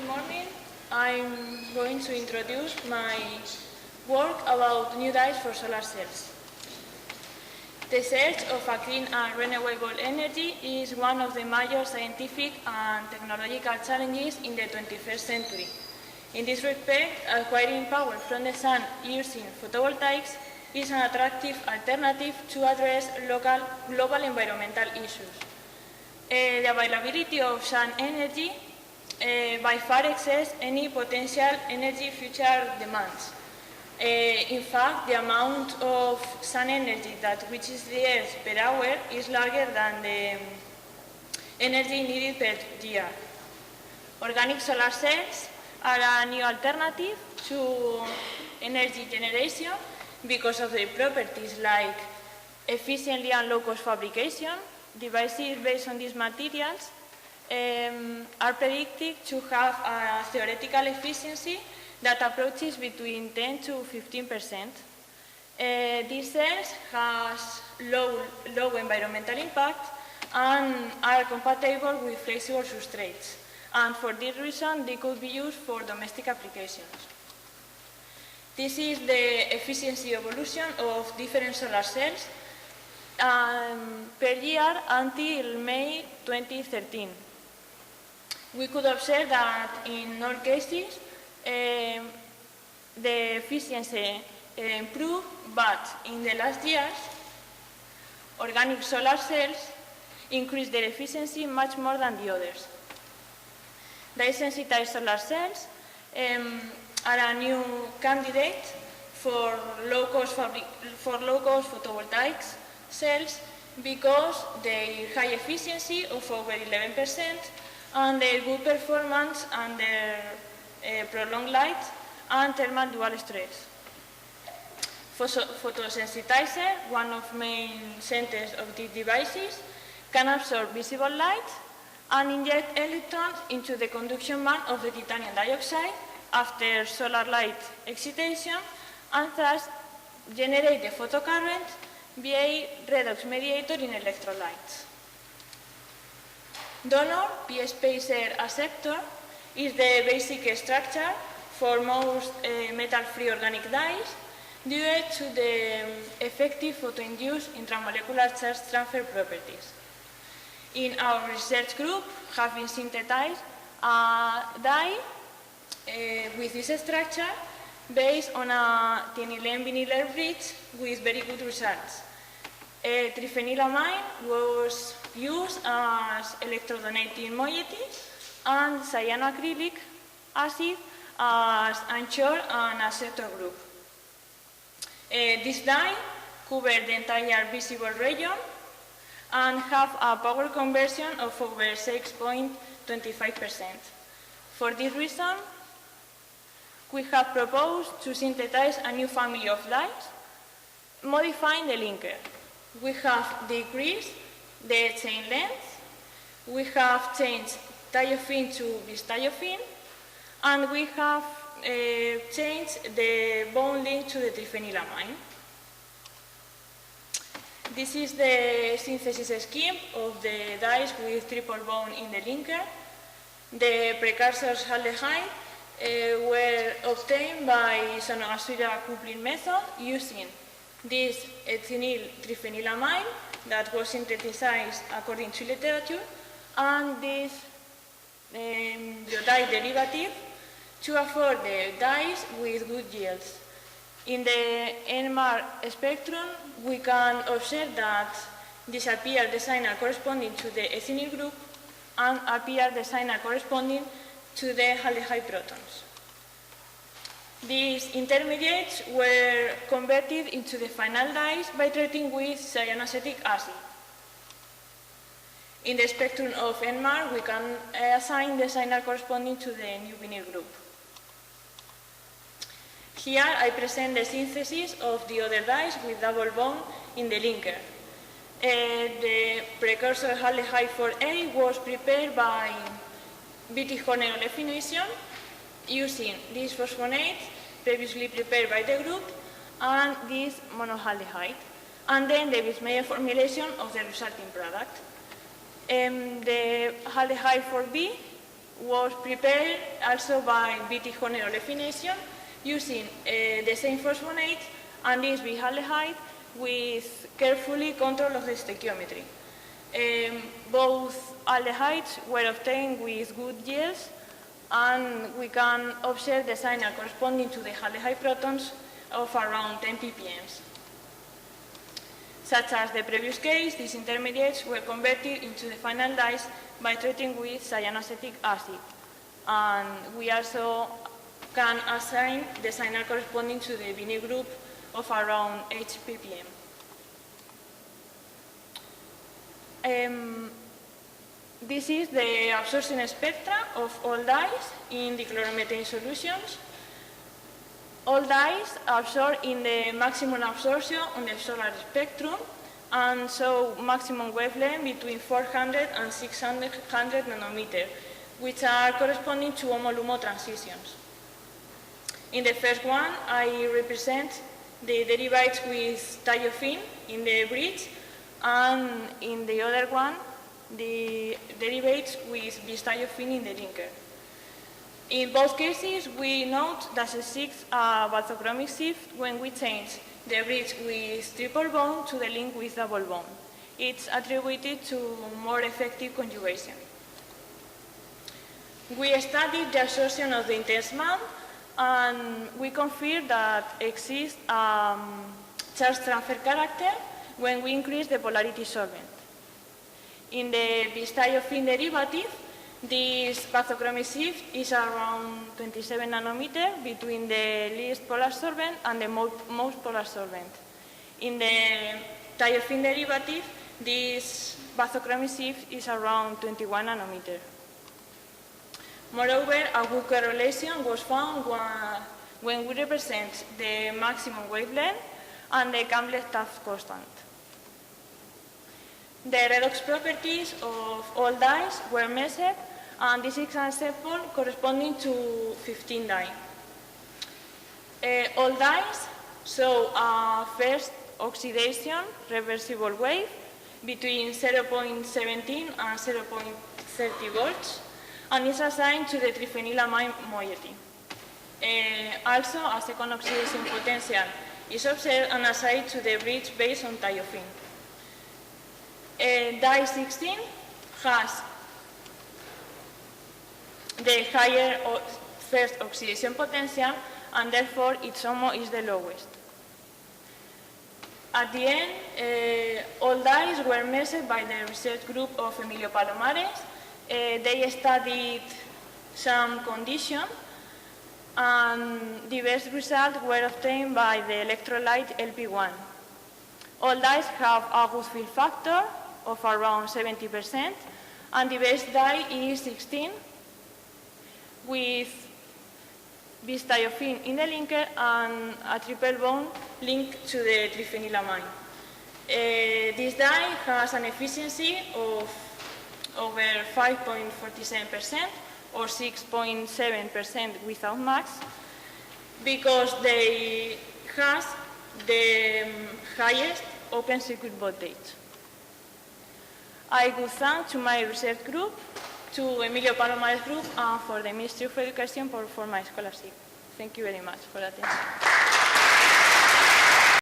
morning I'm going to introduce my work about new dyes for solar cells. The search of a clean and renewable energy is one of the major scientific and technological challenges in the 21st century. In this respect, acquiring power from the sun using photovoltaics is an attractive alternative to address global environmental issues. The availability of sun energy by far exceeds any potential energy future demands. In fact, the amount of sun energy that reaches the Earth per hour is larger than the energy needed per year. Organic solar cells are a new alternative to energy generation because of their properties like efficiently and low-cost fabrication. Devices based on these materials are predicted to have a theoretical efficiency that approaches between 10 to 15%. These cells have low environmental impact and are compatible with flexible substrates. And for this reason, they could be used for domestic applications. This is the efficiency evolution of different solar cells per year until May 2013. We could observe that in all cases, the efficiency improved, but in the last years, organic solar cells increased their efficiency much more than the others. Dye-sensitized solar cells are a new candidate for low-cost photovoltaic cells because their high efficiency of over 11% and their good performance under prolonged light and thermal dual stress. Photosensitizer, one of the main centers of these devices, can absorb visible light and inject electrons into the conduction band of the titanium dioxide after solar light excitation and thus generate the photocurrent via redox mediator in electrolytes. Donor p-spacer acceptor is the basic structure for most metal-free organic dyes due to the effective photoinduced intramolecular charge transfer properties. In our research group, having synthesized a dye with this structure based on a thin-line vinyl bridge with very good results. Triphenylamine was used as electrodonating moiety and cyanoacrylic acid as anchor and acceptor group. This dye covers the entire visible region and have a power conversion of over 6.25%. For this reason, we have proposed to synthesize a new family of dyes, modifying the linker. We have decreased the chain length, we have changed thiophene to bisthiophene, and we have changed the bond link to the triphenylamine. This is the synthesis scheme of the dyes with triple bond in the linker. The precursors aldehyde were obtained by sonogasuria coupling method using this ethinyl triphenylamine that was synthesized according to literature and this iodide derivative to afford the dyes with good yields. In the NMR spectrum, we can observe that disappear the signal corresponding to the ethinyl group and appear the signal corresponding to the aldehyde protons. These intermediates were converted into the final dyes by treating with cyanoacetic acid. In the spectrum of NMR, we can assign the signal corresponding to the new vinyl group. Here I present the synthesis of the other dyes with double bond in the linker. The precursor aldehyde 4A was prepared by Vitti-Horner olefination using this phosphonate previously prepared by the group and this monoaldehyde, and then the Bismayer formulation of the resulting product. The aldehyde 4B was prepared also by BT Horner olefination using the same phosphonate and this bihaldehyde with carefully control of the stoichiometry. Both aldehydes were obtained with good yields, and we can observe the signal corresponding to the aldehyde protons of around 10 ppm. Such as the previous case, these intermediates were converted into the final dyes by treating with cyanoacetic acid. And we also can assign the signal corresponding to the vinyl group of around 8 ppm. This is the absorption spectra of all dyes in the chloromethane solutions. All dyes absorb in the maximum absorption on the solar spectrum and show maximum wavelength between 400 and 600 nanometers, which are corresponding to HOMO-LUMO transitions. In the first one, I represent the derivatives with thiophene in the bridge, and in the other one, the derivatives with bis-thiophene in the linker. In both cases, we note that exists a bathochromic shift when we change the bridge with triple bond to the link with double bond. It's attributed to more effective conjugation. We studied the absorption of the intense band, and we confirmed that exists charge transfer character when we increase the polarity solvent. In the bis-thiophene derivative, this bathochromic shift is around 27 nanometers between the least polar solvent and the most polar solvent. In the thiophene derivative, this bathochromic shift is around 21 nanometers. Moreover, a good correlation was found when we represent the maximum wavelength and the Campbell-Taft constant. The redox properties of all dyes were measured, and this is an sample corresponding to 15 dyes. All dyes show a first oxidation reversible wave between 0.17 and 0.30 volts, and is assigned to the triphenylamine moiety. Also, a second oxidation potential is observed and assigned to the bridge based on thiophene. Dye 16 has the higher first oxidation potential, and therefore its HOMO is the lowest. At the end, all dyes were measured by the research group of Emilio Palomares. They studied some conditions, and the best results were obtained by the electrolyte LP1. All dyes have a good fill factor of around 70%, and the best dye is 16, with bis-thiophene in the linker and a triple bond linked to the triphenylamine. This dye has an efficiency of over 5.47% or 6.7% without max, because they has the highest open circuit voltage. I would thank to my research group, to Emilio Palomares group, and for the Ministry of Education for my scholarship. Thank you very much for attention.